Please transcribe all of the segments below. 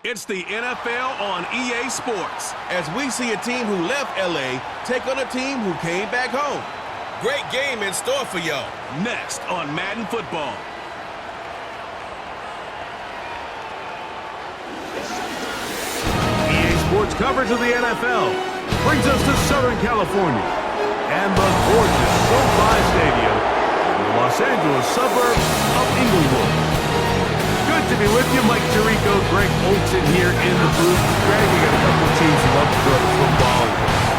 It's the NFL on EA Sports, as we see a team who left LA take on a team who came back home. Great game in store for y'all. Next on Madden Football. EA Sports coverage of the NFL brings us to Southern California and the gorgeous SoFi Stadium in the Los Angeles suburb of Inglewood. Good to be with you. Mike Tirico, Greg Olson here in the booth. Greg, we got a couple of teams who love to throw the football.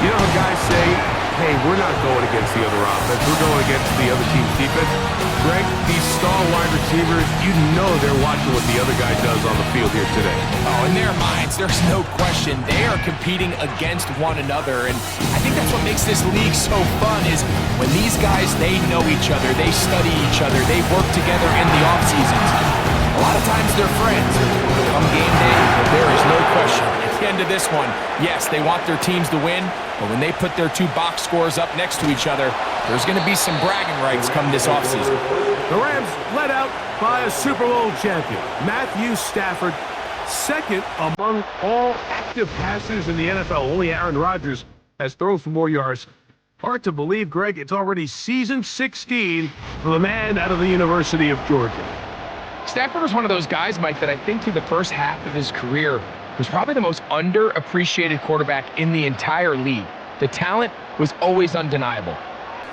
You know how guys say, hey, we're not going against the other offense. We're going against the other team's defense. Greg, these star wide receivers, you know they're watching what the other guy does on the field here today. Oh, in their minds, there's no question. They are competing against one another. And I think that's what makes this league so fun is when these guys, they know each other. They study each other. They work together in the off-seasons. A lot of times they're friends. Come game day, there is no question. At the end of this one, yes, they want their teams to win, but when they put their two box scores up next to each other, there's going to be some bragging rights come this offseason. The Rams led out by a Super Bowl champion, Matthew Stafford, second among all active passers in the NFL. Only Aaron Rodgers has thrown for more yards. Hard to believe, Greg, it's already season 16 for the man out of the University of Georgia. Stafford was one of those guys, Mike, that I think through the first half of his career was probably the most underappreciated quarterback in the entire league. The talent was always undeniable.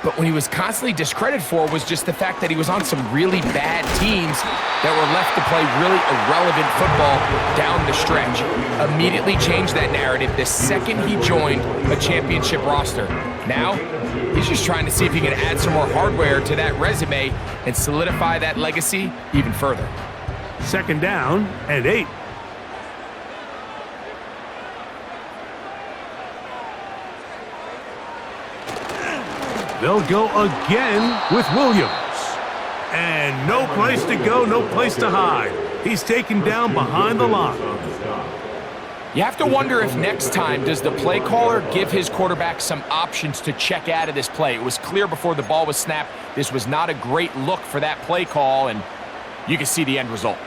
But when he was constantly discredited for was just the fact that he was on some really bad teams that were left to play really irrelevant football down the stretch. Immediately changed that narrative the second he joined a championship roster. Now, he's just trying to see if he can add some more hardware to that resume and solidify that legacy even further. Second down and 8. They'll go again with Williams. And no place to go, no place to hide. He's taken down behind the line. You have to wonder if next time does the play caller give his quarterback some options to check out of this play. It was clear before the ball was snapped this was not a great look for that play call, and you can see the end result.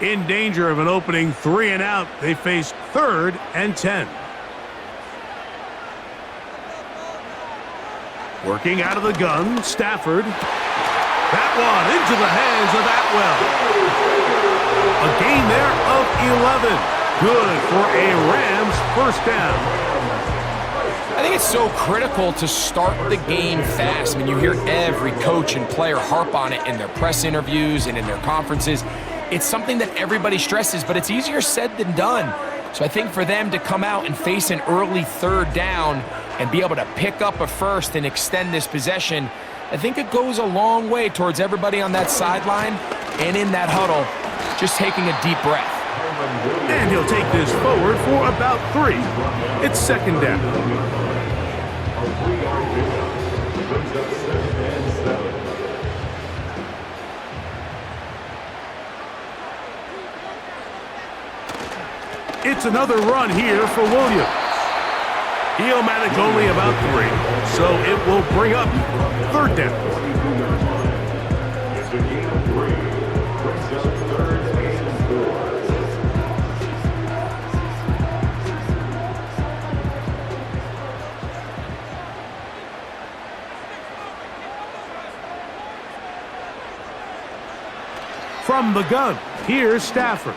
In danger of an opening 3 and out, they face 3rd and 10. Working out of the gun, Stafford. That one into the hands of Atwell. A gain there of 11. Good for a Rams first down. I think it's so critical to start the game fast. I mean, you hear every coach and player harp on it in their press interviews and in their conferences. It's something that everybody stresses, but it's easier said than done. So I think for them to come out and face an early 3rd down and be able to pick up a first and extend this possession, I think it goes a long way towards everybody on that sideline and in that huddle just taking a deep breath. And he'll take this forward for about 3. It's second down. It's another run here for Williams. He'll manage only about 3, so it will bring up 3rd down. From the gun, here's Stafford.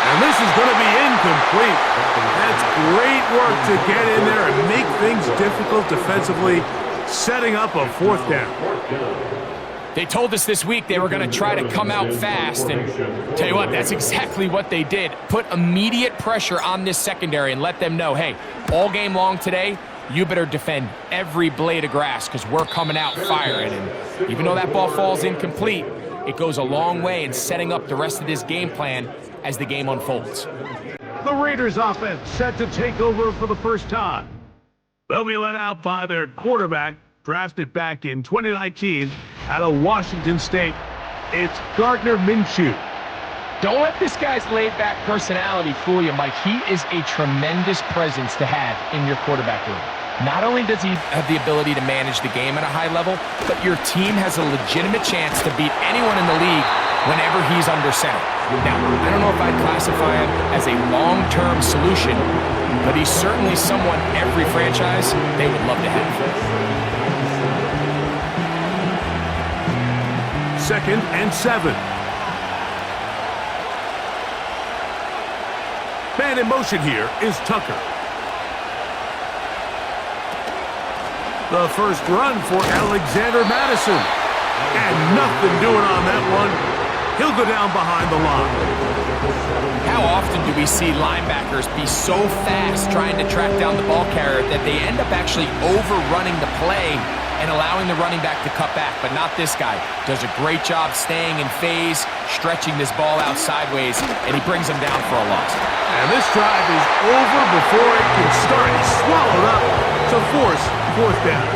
And this is going to be incomplete. That's great work to get in there and make things difficult defensively, setting up a 4th down. They told us this week they were going to try to come out fast, and tell you what, that's exactly what they did. Put immediate pressure on this secondary and let them know, hey, all game long today, you better defend every blade of grass because we're coming out firing. And even though that ball falls incomplete, it goes a long way in setting up the rest of this game plan as the game unfolds. The Raiders offense set to take over for the first time. They'll be led out by their quarterback, drafted back in 2019 out of Washington State. It's Gardner Minshew. Don't let this guy's laid-back personality fool you, Mike. He is a tremendous presence to have in your quarterback room. Not only does he have the ability to manage the game at a high level, but your team has a legitimate chance to beat anyone in the league whenever he's under center. Now, I don't know if I'd classify him as a long-term solution, but he's certainly someone every franchise they would love to have. 2nd and 7. Man in motion here is Tucker. The first run for Alexander Madison. And nothing doing on that one. He'll go down behind the line. How often do we see linebackers be so fast trying to track down the ball carrier that they end up actually overrunning the play and allowing the running back to cut back? But not this guy. Does a great job staying in phase, stretching this ball out sideways, and he brings him down for a loss. And this drive is over before it can start. He's swallowed up to force 4th down.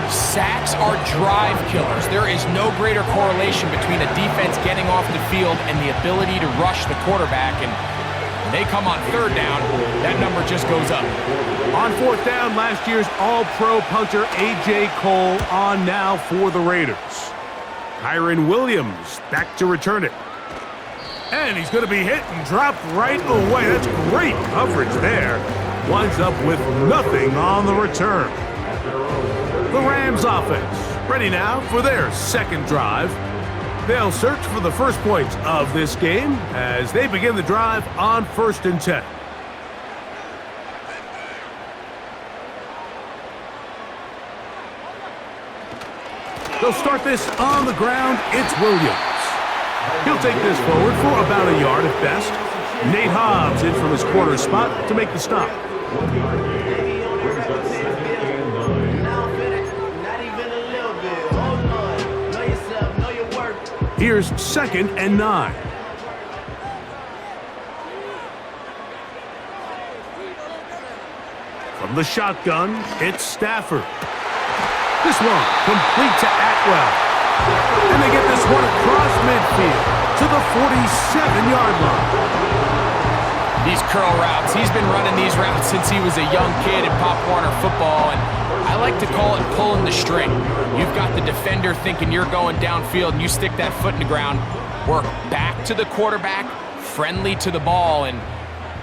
Sacks are drive killers. There is no greater correlation between a defense getting off the field and the ability to rush the quarterback. And when they come on 3rd down, that number just goes up. On 4th down, last year's All-Pro punter A.J. Cole on now for the Raiders. Kyron Williams back to return it. And he's going to be hit and dropped right away. That's great coverage there. Winds up with nothing on the return. The Rams offense ready now for their 2nd drive. They'll search for the first points of this game as they begin the drive on 1st and 10. They'll start this on the ground. It's Williams. He'll take this forward for about a yard at best. Nate Hobbs in from his corner spot to make the stop. Here's 2nd and 9. From the shotgun, it's Stafford. This one complete to Atwell. And they get this one across midfield to the 47-yard line. These curl routes, he's been running these routes since he was a young kid in Pop Warner football, and I like to call it pulling the string. You've got the defender thinking you're going downfield, and you stick that foot in the ground, work back to the quarterback, friendly to the ball, and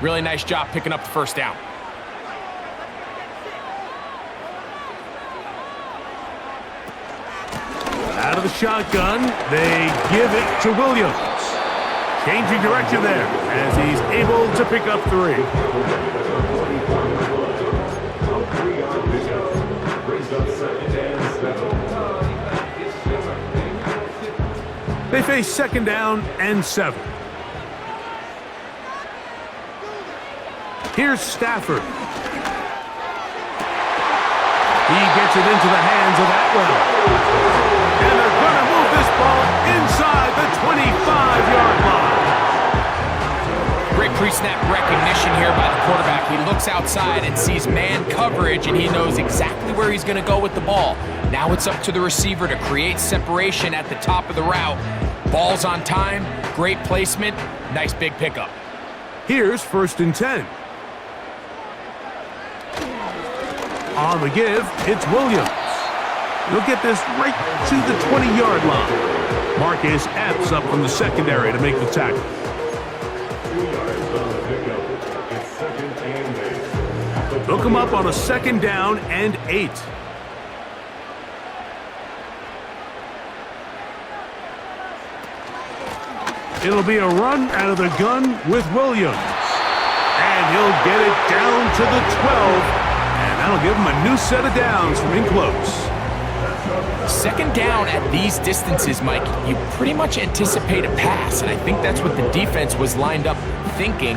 really nice job picking up the 1st down. Out of the shotgun, they give it to Williams. Changing direction there as he's able to pick up 3. They face 2nd down and 7. Here's Stafford. He gets it into the hands of Atwell. And they're going to move this ball inside the 25-yard line. Great pre-snap recognition here by the quarterback. He looks outside and sees man coverage, and he knows exactly where he's going to go with the ball. Now it's up to the receiver to create separation at the top of the route. Ball's on time, great placement, nice big pickup. Here's 1st and 10. On the give, it's Williams. He'll get this right to the 20-yard line. Marcus Epps up from the secondary to make the tackle. They'll come up on a 2nd down and 8. It'll be a run out of the gun with Williams. And he'll get it down to the 12. And that'll give him a new set of downs from in close. 2nd down at these distances, Mike, you pretty much anticipate a pass, and I think that's what the defense was lined up thinking.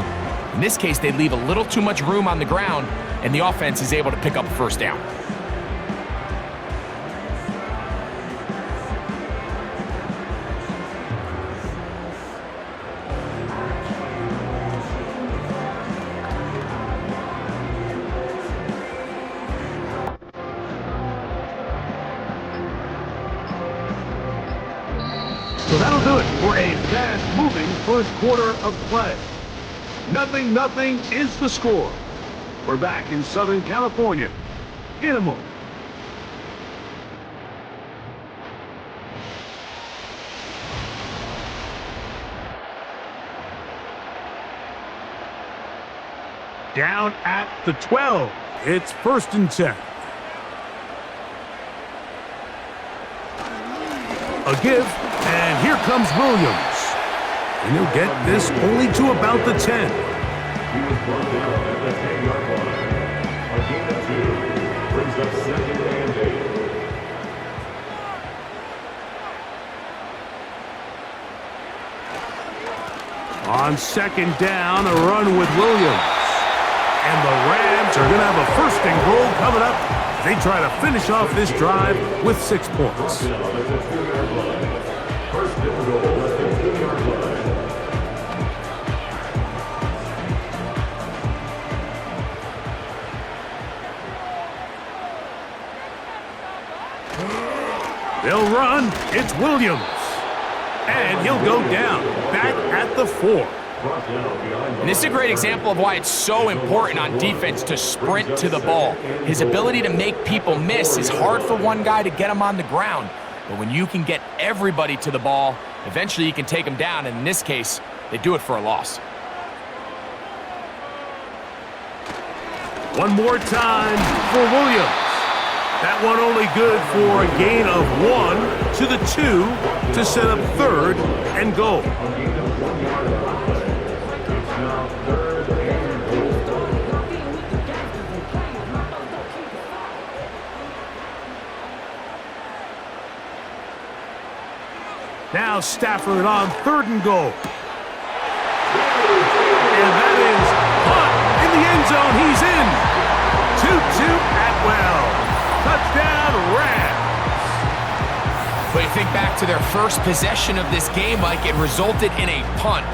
In this case, they leave a little too much room on the ground, and the offense is able to pick up a 1st down. So that'll do it for a fast-moving first quarter of play. 0-0 is the score. We're back in Southern California. In a moment. Down at the 12. It's 1st and 10. A give, and here comes Williams. And he'll get this only to about the 10. He was brought down at the 10-yard line. A gain of 2 brings up 2nd and 8. On 2nd down, a run with Williams. And the Rams are going to have a 1st and goal coming up. They try to finish off this drive with 6 points. 1st and goal at the 2-yard line. They'll run. It's Williams. And he'll go down, back at the 4. And this is a great example of why it's so important on defense to sprint to the ball. His ability to make people miss is hard for one guy to get him on the ground. But when you can get everybody to the ball, eventually you can take them down. And in this case, they do it for a loss. One more time for Williams. That one only good for a gain of 1 to the 2 to set up 3rd and goal. Now Stafford on 3rd and goal. And that is punt in the end zone. He's in. 2-2 Atwell. Touchdown Rams. But you think back to their first possession of this game, Mike, it resulted in a punt.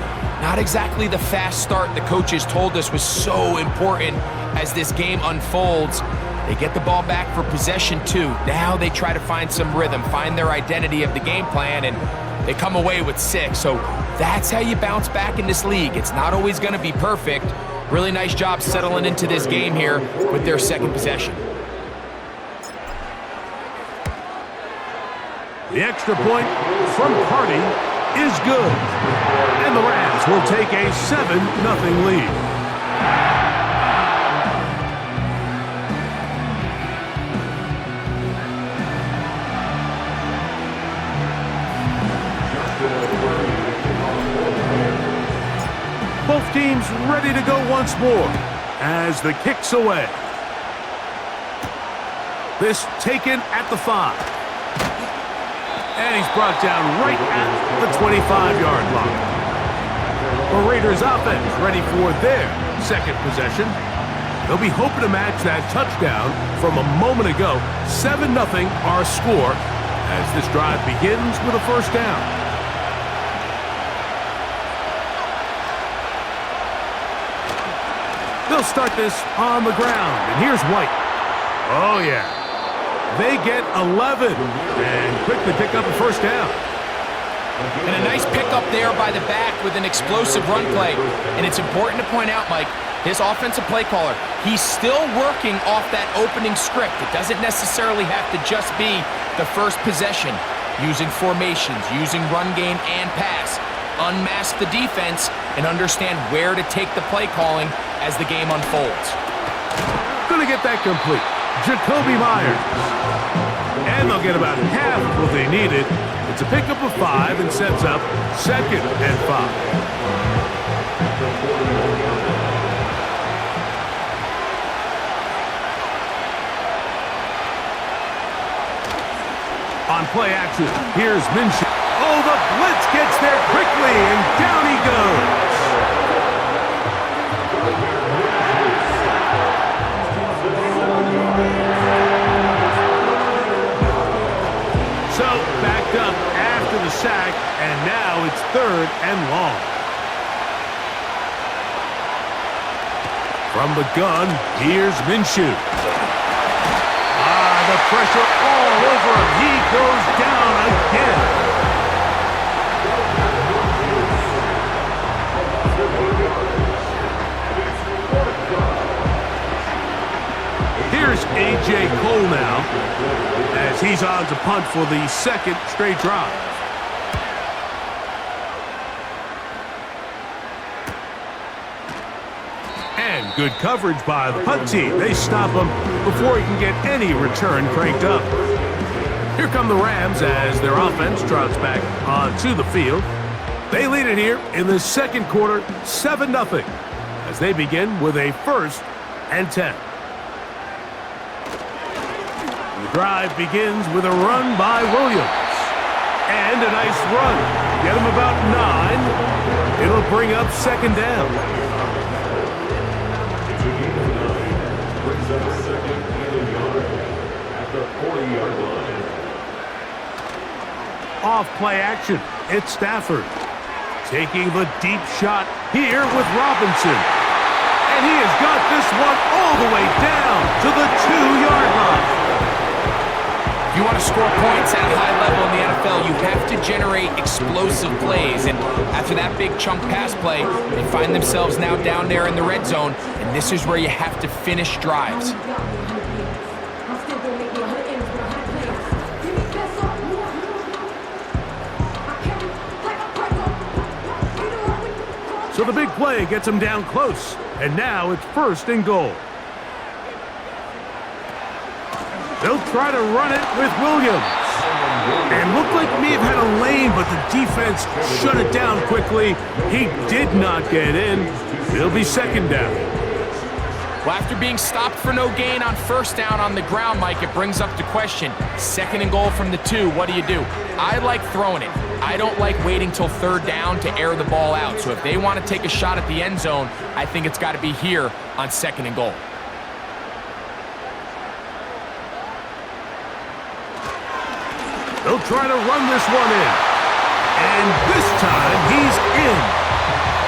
Not exactly the fast start the coaches told us was so important as this game unfolds. They get the ball back for possession 2. Now they try to find some rhythm, find their identity of the game plan, and they come away with 6. So that's how you bounce back in this league. It's not always going to be perfect. Really nice job settling into this game here with their 2nd possession. The extra point from Carty is good. And the Rams will take a 7-0 lead. Both teams ready to go once more as the kick's away. This taken at the 5. And he's brought down right at the 25-yard line. The Raiders offense ready for their 2nd possession. They'll be hoping to match that touchdown from a moment ago. 7-0 our score as this drive begins with a 1st down. They'll start this on the ground, and here's White. Oh, yeah. They get 11 and quickly pick up a 1st down. And a nice pickup there by the back with an explosive run play. And it's important to point out, Mike, his offensive play caller, he's still working off that opening script. It doesn't necessarily have to just be the first possession. Using formations, using run game and pass. Unmask the defense and understand where to take the play calling as the game unfolds. Gonna get that complete. Jacoby Myers. And they'll get about half of what they needed. It's a pickup of 5 and sets up 2nd and 5. On play action, here's Minshew. Oh, the blitz gets there quickly, and down he goes. So, backed up after the sack, and now it's 3rd and long. From the gun, here's Minshew. The pressure all over him. He goes down again. on to punt for the second straight drive. And good coverage by the punt team. They stop him before he can get any return cranked up. Here come the Rams as their offense trots back onto the field. They lead it here in the second quarter, 7-0, as they begin with a 1st and 10. The drive begins with a run by Williams. And a nice run. Get him about 9. It'll bring up 2nd down. Brings up 2nd and a yard at the 40-yard line. Off play action. It's Stafford. Taking the deep shot here with Robinson. And he has got this one all the way down to the 2-yard line. If you want to score points at a high level in the NFL, you have to generate explosive plays. And after that big chunk pass play, they find themselves now down there in the red zone. And this is where you have to finish drives. So the big play gets him down close. And now it's 1st and goal. They'll try to run it with Williams. And looked like may have had a lane, but the defense shut it down quickly. He did not get in. It'll be 2nd down. Well, after being stopped for no gain on 1st down on the ground, Mike, it brings up the question. 2nd and goal from the 2, what do you do? I like throwing it. I don't like waiting till 3rd down to air the ball out. So if they want to take a shot at the end zone, I think it's got to be here on 2nd and goal. They'll try to run this one in. And this time, he's in.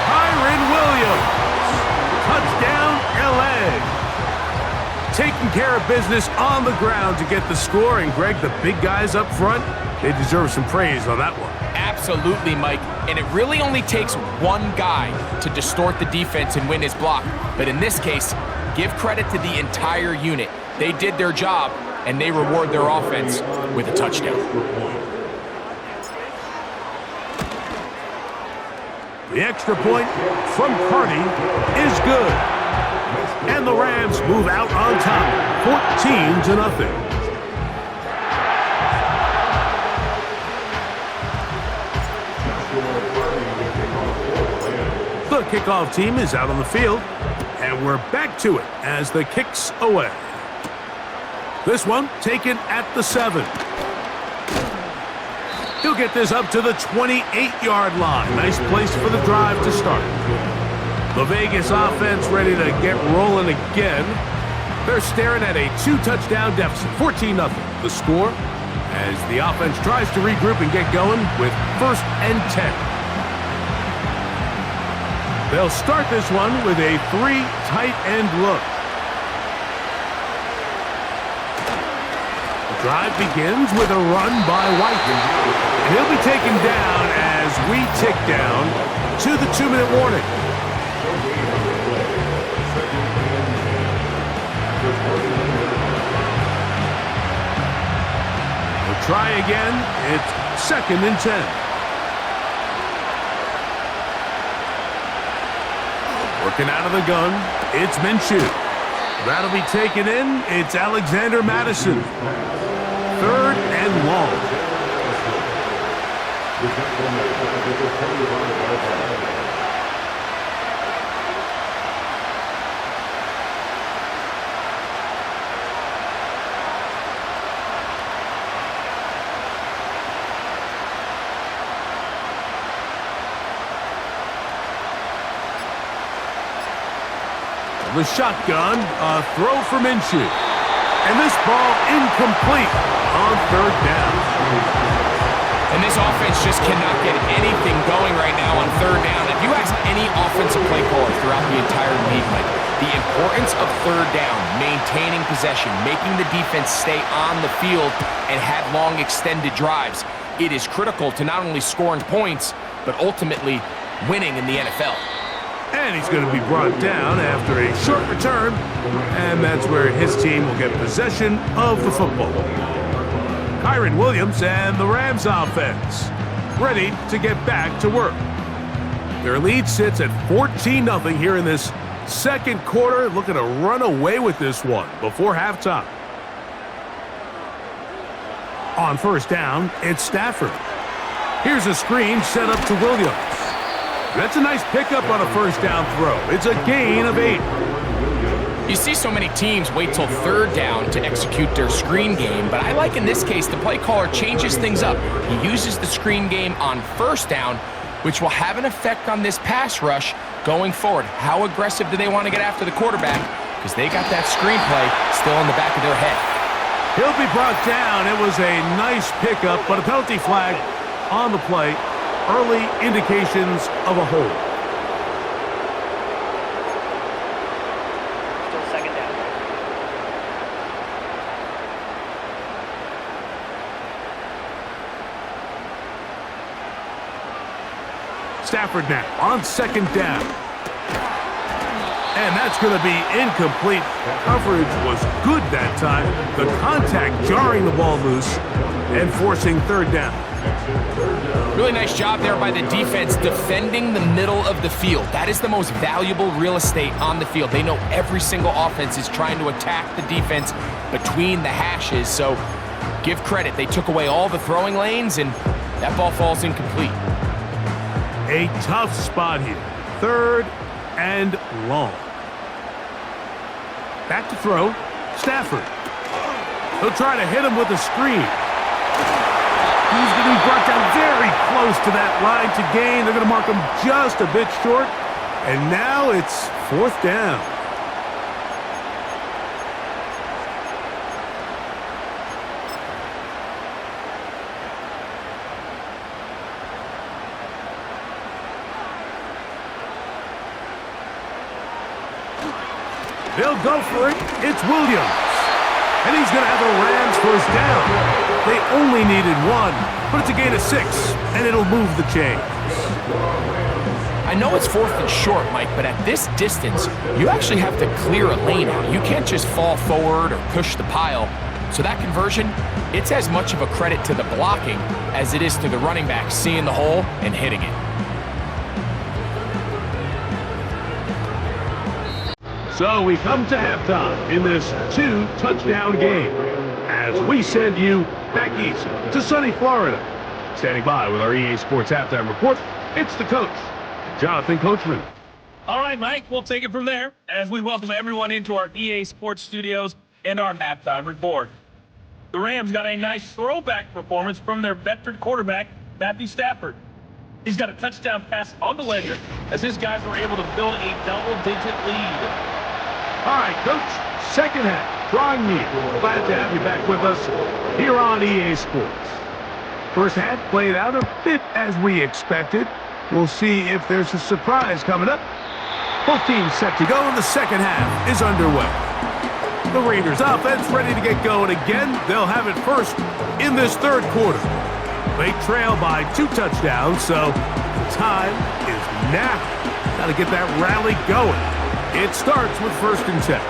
Kyren Williams. Touchdown, L.A. Taking care of business on the ground to get the score. And, Greg, the big guys up front, they deserve some praise on that one. Absolutely, Mike. And it really only takes one guy to distort the defense and win his block. But in this case, give credit to the entire unit. They did their job, and they reward their offense with a touchdown. The extra point from Carney is good. And the Rams move out on top, 14-0. The kickoff team is out on the field, and we're back to it as the kick's away. This one taken at the 7. He'll get this up to the 28-yard line. Nice place for the drive to start. The Vegas offense ready to get rolling again. They're staring at a 2-touchdown deficit, 14-0. The score as the offense tries to regroup and get going with 1st and 10. They'll start this one with a 3 tight end look. The drive begins with a run by White. And he'll be taken down as we tick down to the 2-minute warning. We'll try again. It's 2nd and 10. Working out of the gun, it's Minshew. That'll be taken in. It's Alexander Madison. 3rd and long. The shotgun, a throw for Minshew. And this ball incomplete on 3rd down. And this offense just cannot get anything going right now on 3rd down. If you ask any offensive play caller throughout the entire league, like the importance of 3rd down, maintaining possession, making the defense stay on the field and have long extended drives, it is critical to not only scoring points, but ultimately winning in the NFL. And he's going to be brought down after a short return, and that's where his team will get possession of the football. Kyron Williams and the Rams offense, ready to get back to work. Their lead sits at 14-0 here in this second quarter, looking to run away with this one before halftime. On first down, it's Stafford. Here's a screen set up to Williams. That's a nice pickup on a first down throw. It's a gain of 8. You see so many teams wait till third down to execute their screen game, but I like in this case the play caller changes things up. He uses the screen game on first down, which will have an effect on this pass rush going forward. How aggressive do they want to get after the quarterback? Because they got that screenplay still in the back of their head. He'll be brought down. It was a nice pickup, but a penalty flag on the play. Early indications of a hold. Still second down. Stafford now on second down. And that's going to be incomplete. Coverage was good that time. The contact jarring the ball loose and forcing third down. Really nice job there by the defense defending the middle of the field. That is the most valuable real estate on the field. They know every single offense is trying to attack the defense between the hashes. So give credit. They took away all the throwing lanes, and that ball falls incomplete. A tough spot here. Third and long. Back to throw. Stafford. He'll try to hit him with a screen. He's going to be brought down very close to that line to gain. They're going to mark him just a bit short. And now it's fourth down. They'll go for it. It's Williams. And he's going to have a Rams first down. They only needed one, but it's a gain of 6, and it'll move the chains. I know it's fourth and short, Mike, but at this distance, you actually have to clear a lane out. You can't just fall forward or push the pile. So that conversion, it's as much of a credit to the blocking as it is to the running back seeing the hole and hitting it. So we come to halftime in this 2-touchdown game as we send you back east to sunny Florida. Standing by with our EA Sports Halftime Report, it's the coach, Jonathan Coachman. All right, Mike, we'll take it from there as we welcome everyone into our EA Sports studios and our halftime report. The Rams got a nice throwback performance from their veteran quarterback, Matthew Stafford. He's got a touchdown pass on the ledger as his guys were able to build a double-digit lead. All right, Coach, second half, drawing near. Glad to have you back with us here on EA Sports. First half played out a bit as we expected. We'll see if there's a surprise coming up. Both teams set to go, and the second half is underway. The Raiders offense ready to get going again. They'll have it first in this third quarter. They trail by 2 touchdowns, so time is now. Got to get that rally going. It starts with 1st and 10.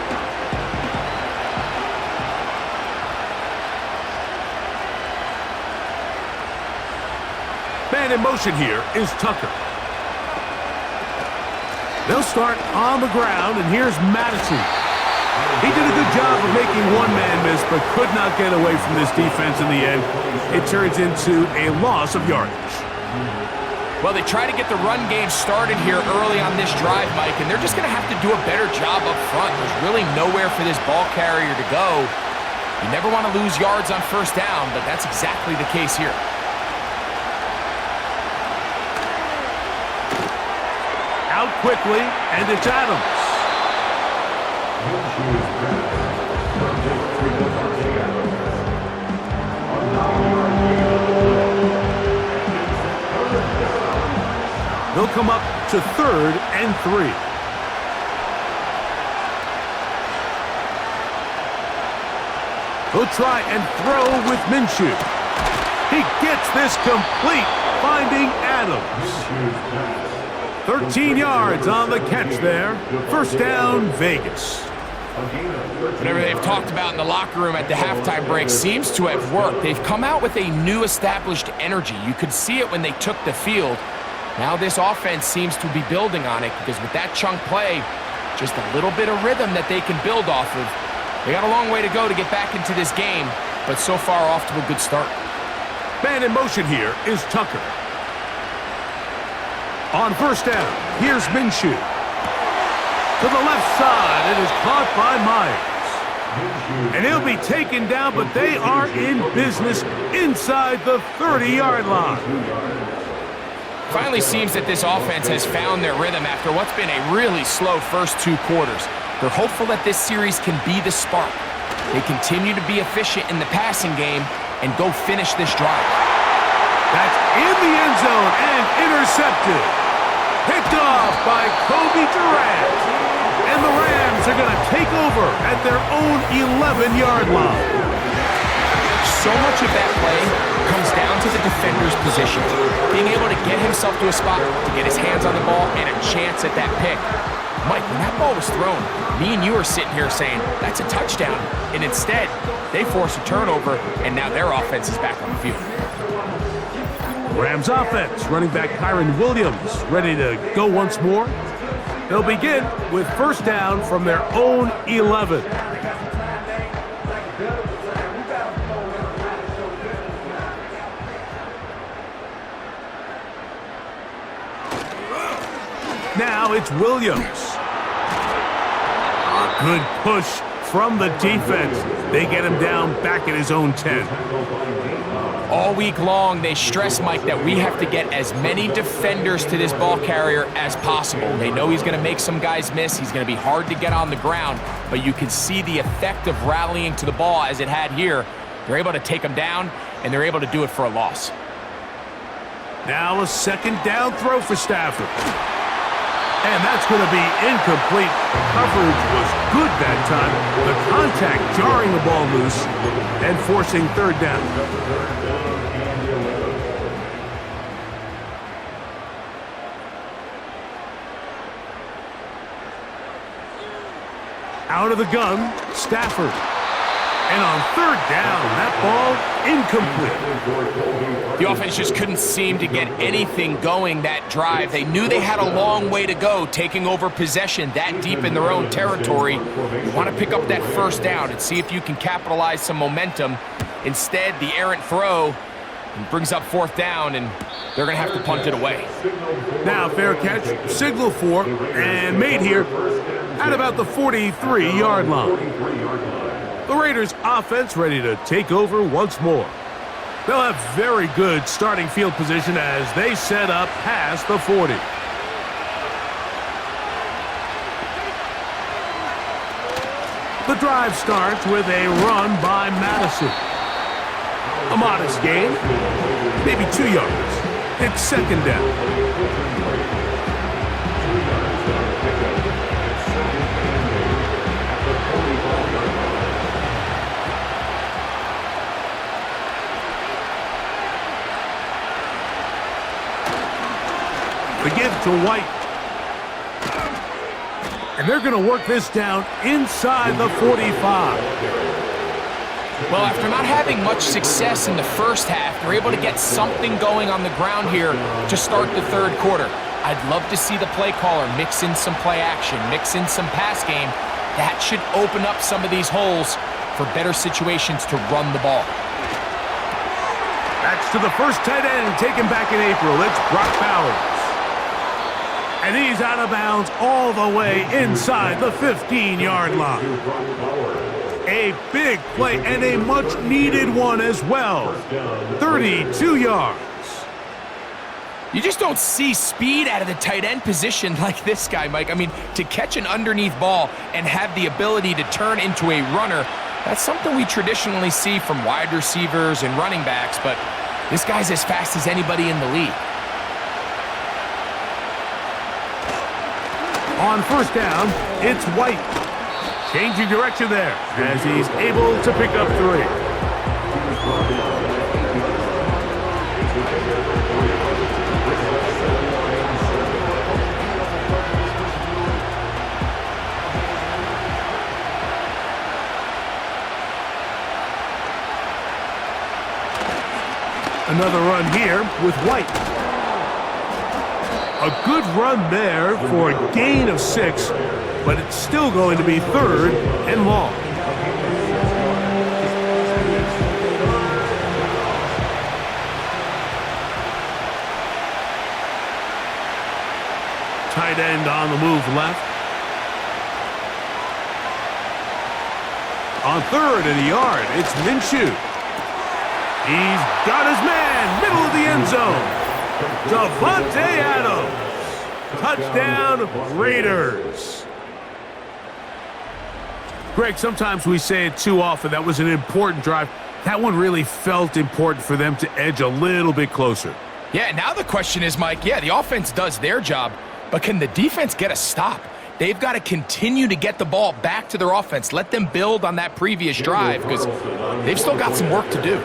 Man in motion here is Tucker. They'll start on the ground, and here's Madison. He did a good job of making one man miss, but could not get away from this defense in the end. It turns into a loss of yardage. Well, they try to get the run game started here early on this drive, Mike, and they're just going to have to do a better job up front. There's really nowhere for this ball carrier to go. You never want to lose yards on first down, but that's exactly the case here. Out quickly, and it's Adams. He'll come up to 3rd and 3. He'll try and throw with Minshew. He gets this complete, finding Adams. 13 yards on the catch there. First down, Vegas. Whatever they've talked about in the locker room at the halftime break seems to have worked. They've come out with a new established energy. You could see it when they took the field. Now this offense seems to be building on it because with that chunk play, just a little bit of rhythm that they can build off of. They got a long way to go to get back into this game, but so far off to a good start. Man in motion here is Tucker. On first down, here's Minshew. To the left side, it is caught by Myers. And he'll be taken down, but they are in business inside the 30-yard line. Finally seems that this offense has found their rhythm after what's been a really slow first 2 quarters. They're hopeful that this series can be the spark. They continue to be efficient in the passing game and go finish this drive. That's in the end zone and intercepted. Picked off by Kobe Durant. And the Rams are going to take over at their own 11-yard line. So much of that play comes down to the defender's position. Being able to get himself to a spot, to get his hands on the ball, and a chance at that pick. Mike, when that ball was thrown, me and you are sitting here saying, that's a touchdown. And instead, they force a turnover, and now their offense is back on the field. Rams offense, running back Kyron Williams, ready to go once more. They'll begin with first down from their own 11. Now it's Williams. A good push from the defense. They get him down back at his own 10. All week long, they stress, Mike, that we have to get as many defenders to this ball carrier as possible. They know he's going to make some guys miss. He's going to be hard to get on the ground, but you can see the effect of rallying to the ball as it had here. They're able to take him down, and they're able to do it for a loss. Now a second down throw for Stafford. And that's going to be incomplete. Coverage was good that time. The contact jarring the ball loose and forcing third down. Out of the gun, Stafford. And on third down, that ball incomplete. The offense just couldn't seem to get anything going that drive. They knew they had a long way to go, taking over possession that deep in their own territory. You want to pick up that first down and see if you can capitalize some momentum. Instead, the errant throw brings up fourth down, and they're going to have to punt it away. Now, fair catch, signal for, and made here at about the 43-yard line. The Raiders' offense ready to take over once more. They'll have very good starting field position as they set up past the 40. The drive starts with a run by Madison. A modest gain, maybe 2 yards. It's second down. The give to White. And they're going to work this down inside the 45. Well, after not having much success in the first half, they're able to get something going on the ground here to start the third quarter. I'd love to see the play caller mix in some play action, mix in some pass game. That should open up some of these holes for better situations to run the ball. That's to the first tight end taken back in April. It's Brock Bowers. And he's out of bounds all the way inside the 15-yard line. A big play and a much-needed one as well. 32 yards. You just don't see speed out of the tight end position like this guy, Mike. I mean, to catch an underneath ball and have the ability to turn into a runner, that's something we traditionally see from wide receivers and running backs, but this guy's as fast as anybody in the league. On first down, it's White. Changing direction there as he's able to pick up 3. Another run here with White. A good run there for a gain of 6, but it's still going to be 3rd and long. Tight end on the move left. On 3rd and a yard, it's Minshew. He's got his man, middle of the end zone. Davante Adams. Touchdown, Raiders. Greg, sometimes we say it too often. That was an important drive. That one really felt important for them to edge a little bit closer. Yeah, now the question is, Mike, the offense does their job, but can the defense get a stop? They've got to continue to get the ball back to their offense. Let them build on that previous drive because they've still got some work to do.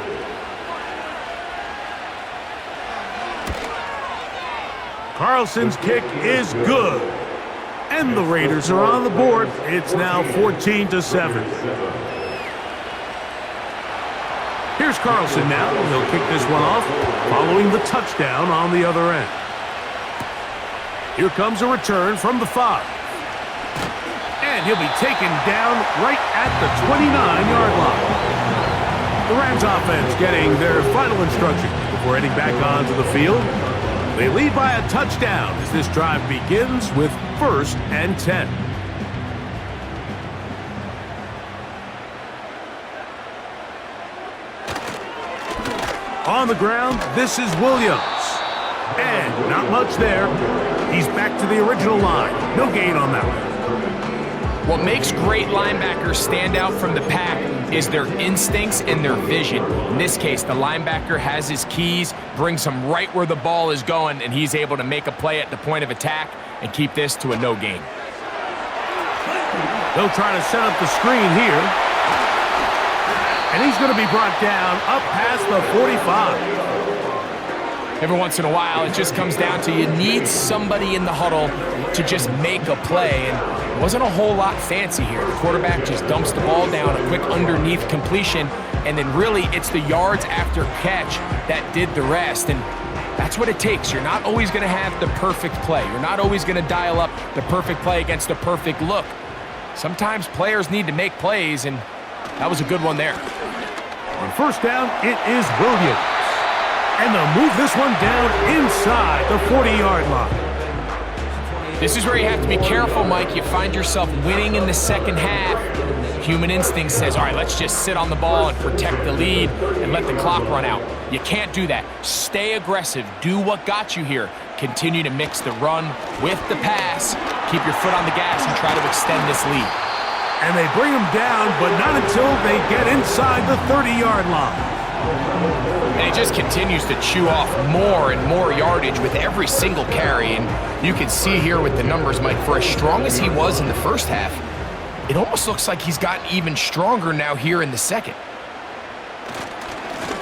Carlson's kick is good. And the Raiders are on the board. It's now 14-7. Here's Carlson now. He'll kick this one off following the touchdown on the other end. Here comes a return from the 5. And he'll be taken down right at the 29-yard line. The Rams offense getting their final instructions before heading back onto the field. They lead by a touchdown as this drive begins with 1st and 10. On the ground, this is Williams. And not much there. He's back to the original line. No gain on that one. What makes great linebackers stand out from the pack is their instincts and their vision. In this case, the linebacker has his keys, brings him right where the ball is going, and he's able to make a play at the point of attack and keep this to a no gain. They'll try to set up the screen here. And he's going to be brought down up past the 45. Every once in a while, it just comes down to you need somebody in the huddle to just make a play. And it wasn't a whole lot fancy here. The quarterback just dumps the ball down, a quick underneath completion, and then really it's the yards after catch that did the rest. And that's what it takes. You're not always going to have the perfect play. You're not always going to dial up the perfect play against the perfect look. Sometimes players need to make plays, and that was a good one there. On 1st down, it is Williams. And they'll move this one down inside the 40-yard line. This is where you have to be careful, Mike. You find yourself winning in the second half. Human instinct says, all right, let's just sit on the ball and protect the lead and let the clock run out. You can't do that. Stay aggressive. Do what got you here. Continue to mix the run with the pass. Keep your foot on the gas and try to extend this lead. And they bring him down, but not until they get inside the 30-yard line. And he just continues to chew off more and more yardage with every single carry. And you can see here with the numbers, Mike, for as strong as he was in the first half, it almost looks like he's gotten even stronger now here in the second.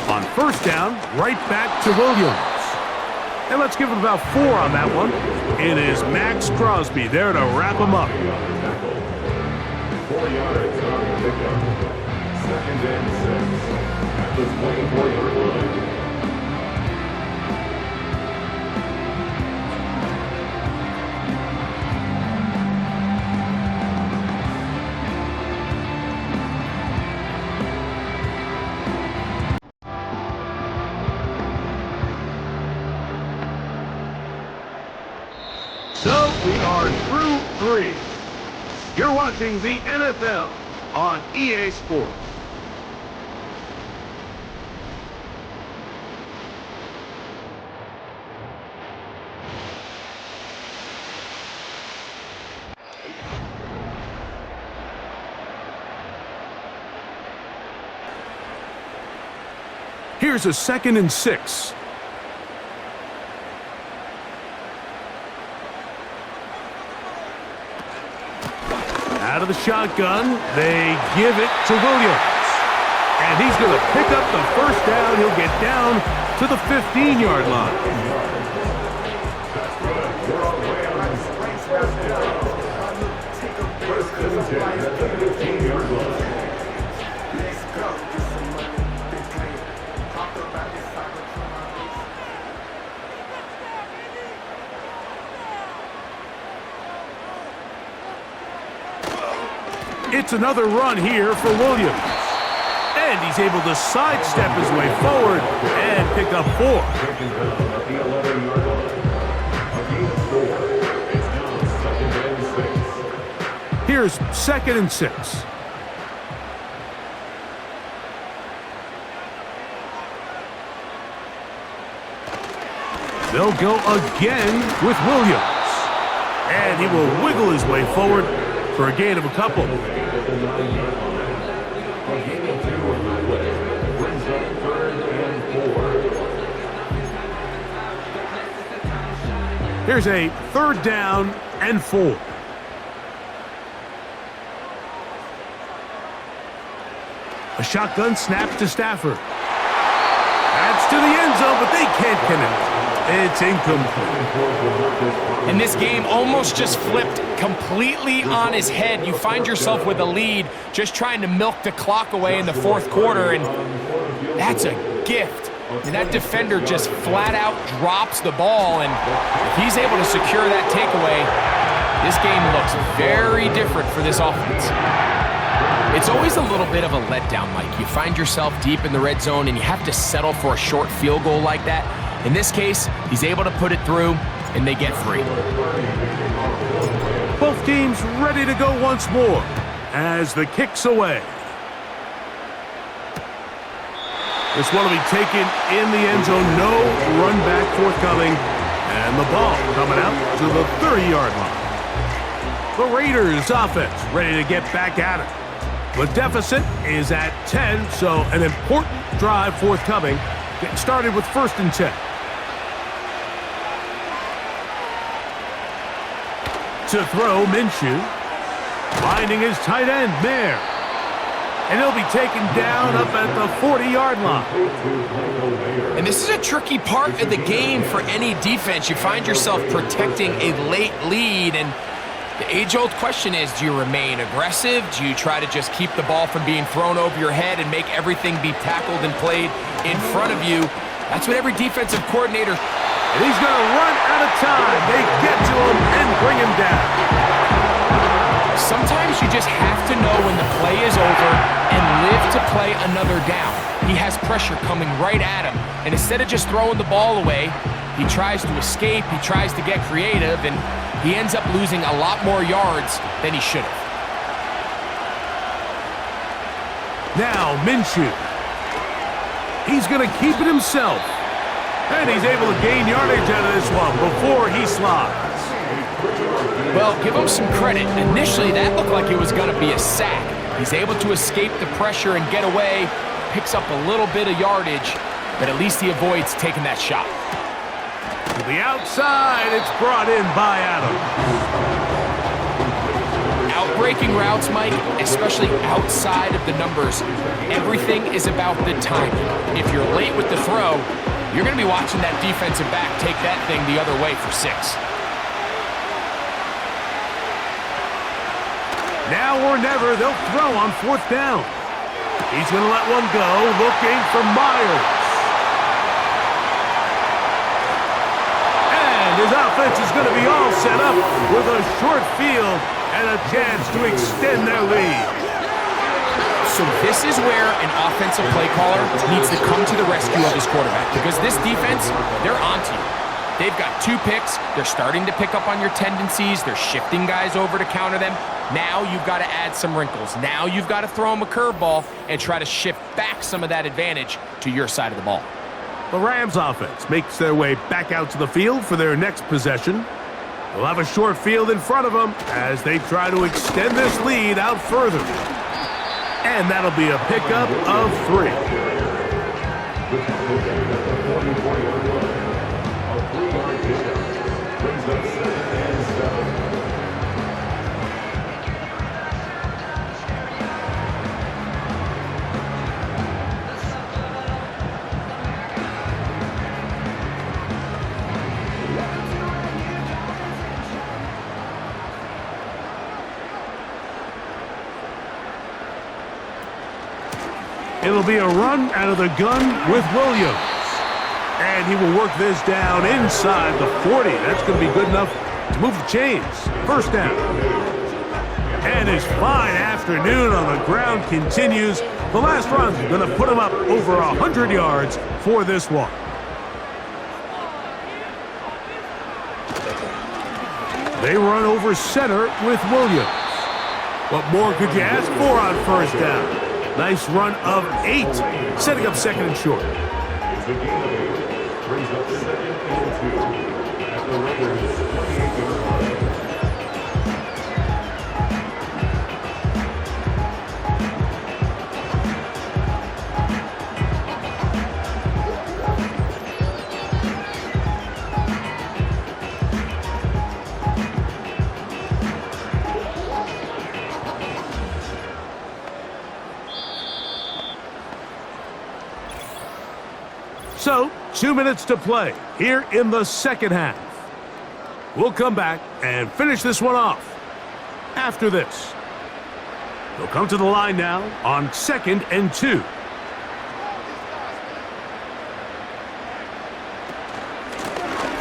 On 1st down, right back to Williams. And let's give him about 4 on that one. It is Max Crosby there to wrap him up. 4 yards on the pickup. 2nd and 6. At the 24-yard line. So we are through 3. You're watching the NFL on EA Sports. Here's a 2nd and 6. Out of the shotgun, they give it to Williams. And he's going to pick up the 1st down. He'll get down to the 15-yard line. It's another run here for Williams. And he's able to sidestep his way forward and pick up 4. Here's 2nd and 6. They'll go again with Williams. And he will wiggle his way forward for a gain of a couple. Here's a 3rd down and 4. A shotgun snap to Stafford. That's to the end zone, but they can't connect. It's incomplete. And this game almost just flipped completely on his head. You find yourself with a lead, just trying to milk the clock away in the 4th quarter, and that's a gift. And that defender just flat out drops the ball, and if he's able to secure that takeaway, this game looks very different for this offense. It's always a little bit of a letdown, Mike. You find yourself deep in the red zone, and you have to settle for a short field goal like that. In this case, he's able to put it through, and they get free. Both teams ready to go once more as the kick's away. This one will be taken in the end zone. No run back forthcoming. And the ball coming out to the 30-yard line. The Raiders offense ready to get back at it. The deficit is at 10, so an important drive forthcoming. Getting started with 1st and 10. To throw, Minshew. Finding his tight end, Mayer. And he'll be taken down up at the 40-yard line. And this is a tricky part of the game for any defense. You find yourself protecting a late lead, and the age-old question is, do you remain aggressive? Do you try to just keep the ball from being thrown over your head and make everything be tackled and played in front of you? That's what every defensive coordinator... And he's going to run out of time. They get to him and bring him down. Sometimes you just have to know when the play is over and live to play another down. He has pressure coming right at him, and instead of just throwing the ball away, he tries to escape, he tries to get creative, and he ends up losing a lot more yards than he should have. Now Minshew. He's going to keep it himself. And he's able to gain yardage out of this one before he slides. Well, give him some credit. Initially, that looked like it was going to be a sack. He's able to escape the pressure and get away, picks up a little bit of yardage, but at least he avoids taking that shot. To the outside, it's brought in by Adams. Outbreaking routes, Mike, especially outside of the numbers, everything is about the timing. If you're late with the throw, you're going to be watching that defensive back take that thing the other way for 6. Now or never, they'll throw on 4th down. He's going to let one go, looking for Myers. And his offense is going to be all set up with a short field and a chance to extend their lead. So this is where an offensive play caller needs to come to the rescue of his quarterback, because this defense, they're onto you. They've got 2 picks. They're starting to pick up on your tendencies. They're shifting guys over to counter them. Now you've got to add some wrinkles. Now you've got to throw them a curveball and try to shift back some of that advantage to your side of the ball. The Rams offense makes their way back out to the field for their next possession. They'll have a short field in front of them as they try to extend this lead out further. And that'll be a pickup of 3. It'll be a run out of the gun with Williams. And he will work this down inside the 40. That's going to be good enough to move the chains. 1st down. And his fine afternoon on the ground continues. The last run going to put him up over 100 yards for this one. They run over center with Williams. What more could you ask for on first down? Nice run of 8, setting up second and short. It's a gain of 8. Brings up second and 2 at the Raiders' 28-yard line. So, 2 minutes to play here in the second half. We'll come back and finish this one off after this. They'll come to the line now on 2nd and 2.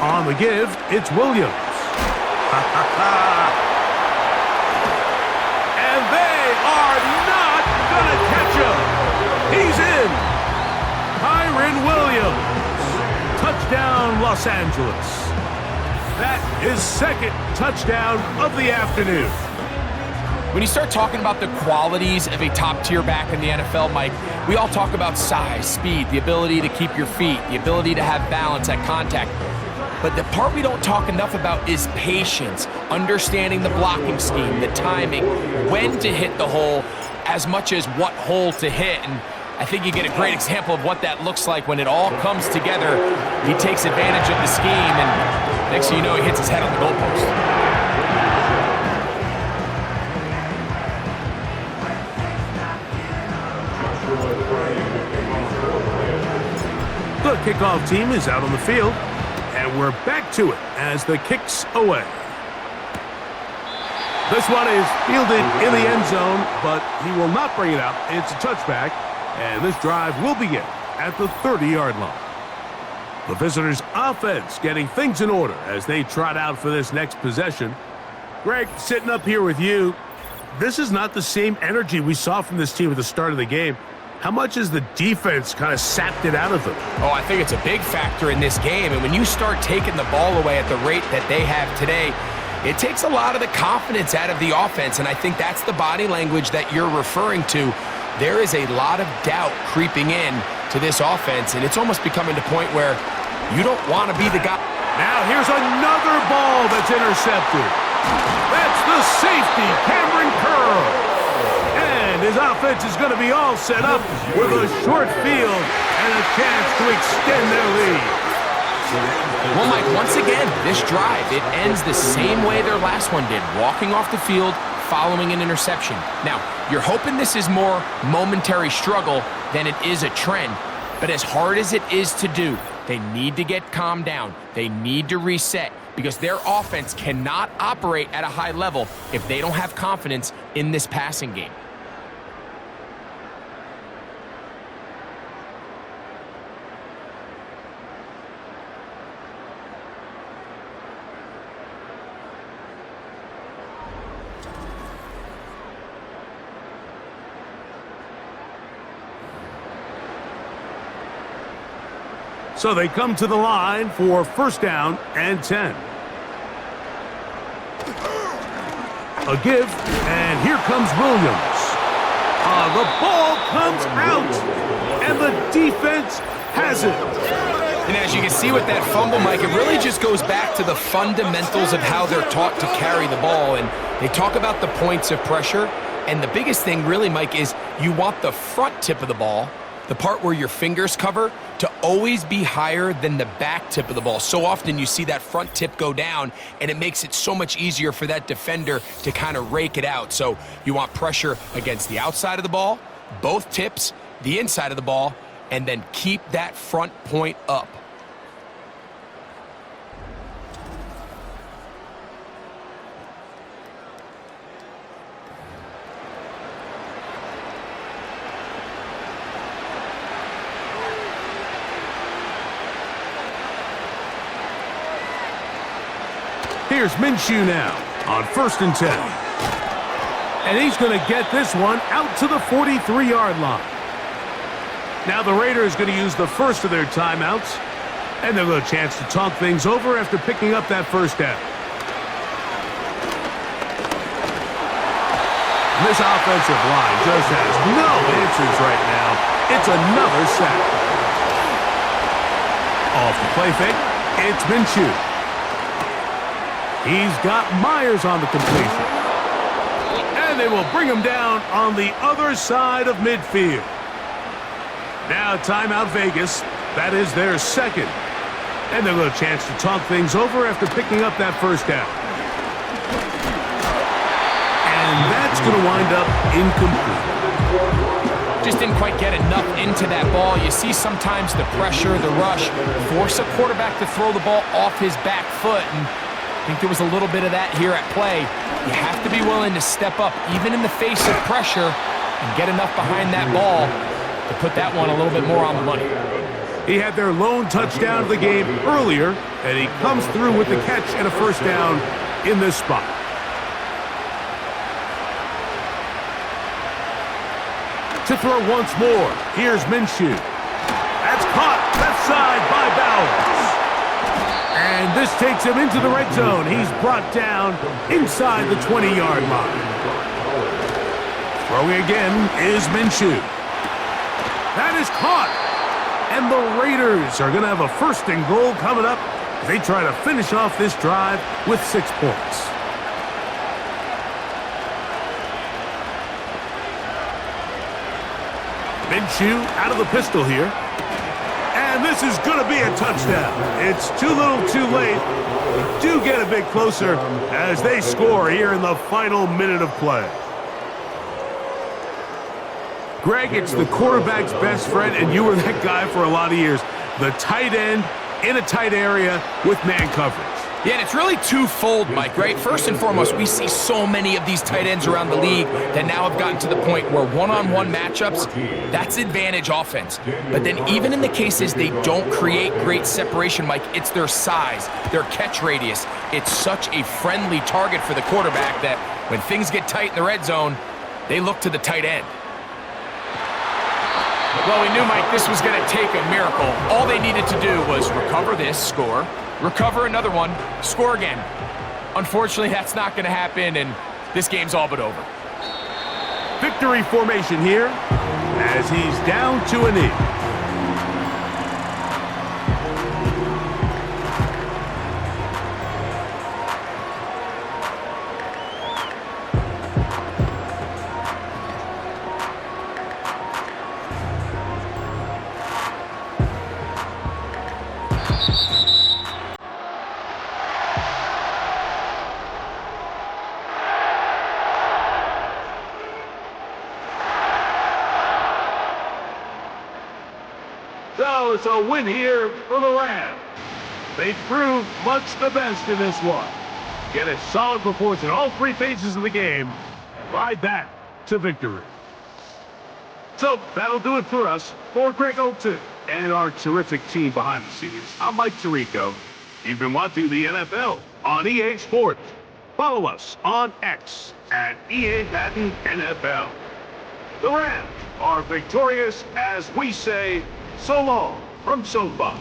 On the give, it's Williams. And they are not going to catch him. He's in. Kyren Williams. Touchdown, Los Angeles. That is second touchdown of the afternoon. When you start talking about the qualities of a top-tier back in the NFL, Mike, we all talk about size, speed, the ability to keep your feet, the ability to have balance at contact. But the part we don't talk enough about is patience, understanding the blocking scheme, the timing, when to hit the hole, as much as what hole to hit. And I think you get a great example of what that looks like when it all comes together. He takes advantage of the scheme, and next thing you know, he hits his head on the goalpost. The kickoff team is out on the field, and we're back to it as the kick's away. This one is fielded in the end zone, but he will not bring it out. It's a touchback, and this drive will begin at the 30-yard line. The visitors' offense getting things in order as they trot out for this next possession. Greg, sitting up here with you, this is not the same energy we saw from this team at the start of the game. How much has the defense kind of sapped it out of them? Oh, I think it's a big factor in this game. And when you start taking the ball away at the rate that they have today, it takes a lot of the confidence out of the offense. And I think that's the body language that you're referring to. There is a lot of doubt creeping in to this offense, and it's almost becoming to the point where you don't want to be the guy. Now here's another ball that's intercepted. That's the safety, Cameron Curl. And his offense is going to be all set up with a short field and a chance to extend their lead. Well, Mike, once again, this drive, it ends the same way their last one did, walking off the field, following an interception. Now, you're hoping this is more momentary struggle than it is a trend, but as hard as it is to do, they need to get calmed down. They need to reset because their offense cannot operate at a high level if they don't have confidence in this passing game. So they come to the line for first down and 10. A give, and here comes Williams. The ball comes out, and the defense has it. And as you can see with that fumble, Mike, it really just goes back to the fundamentals of how they're taught to carry the ball. And they talk about the points of pressure. And the biggest thing really, Mike, is you want the front tip of the ball, the part where your fingers cover, to always be higher than the back tip of the ball. So often you see that front tip go down, and it makes it so much easier for that defender to kind of rake it out. So you want pressure against the outside of the ball, both tips, the inside of the ball, and then keep that front point up. Here's Minshew now on first and 10. And he's going to get this one out to the 43-yard line. Now the Raiders going to use the first of their timeouts, and they'll have a chance to talk things over after picking up that first down. This offensive line just has no answers right now. It's another sack. Off the play fake, it's Minshew. He's got Myers on the completion. And they will bring him down on the other side of midfield. Now timeout Vegas. That is their second. And they'll have a chance to talk things over after picking up that first down. And that's going to wind up incomplete. Just didn't quite get enough into that ball. You see sometimes the pressure, the rush, force a quarterback to throw the ball off his back foot. And I think there was a little bit of that here at play. You have to be willing to step up, even in the face of pressure, and get enough behind that ball to put that one a little bit more on the money. He had their lone touchdown of the game earlier, and he comes through with the catch and a first down in this spot. To throw once more, here's Minshew. That's caught left side by Bowers. And this takes him into the red zone. He's brought down inside the 20-yard line. Throwing again is Minshew. That is caught. And the Raiders are going to have a first and goal coming up as they try to finish off this drive with 6 points. Minshew out of the pistol here. And this is going to be a touchdown. It's too little too late. Do get a bit closer as they score here in the final minute of play. Greg, it's the quarterback's best friend, and you were that guy for a lot of years. The tight end in a tight area with man coverage. Yeah, and it's really twofold, Mike, right? First and foremost, we see so many of these tight ends around the league that now have gotten to the point where one-on-one matchups, that's advantage offense. But then even in the cases they don't create great separation, Mike, it's their size, their catch radius. It's such a friendly target for the quarterback that when things get tight in the red zone, they look to the tight end. Well, we knew, Mike, this was going to take a miracle. All they needed to do was recover this, score, recover another one, score again. Unfortunately, that's not going to happen, and this game's all but over. Victory formation here as he's down to a knee. So it's a win here for the Rams. They proved much the best in this one. Get a solid performance in all 3 phases of the game. Ride that to victory. So that'll do it for us. For Greg Oates and our terrific team behind the scenes, I'm Mike Tirico. You've been watching the NFL on EA Sports. Follow us on X at EA Madden NFL. The Rams are victorious as we say so long from SoFi.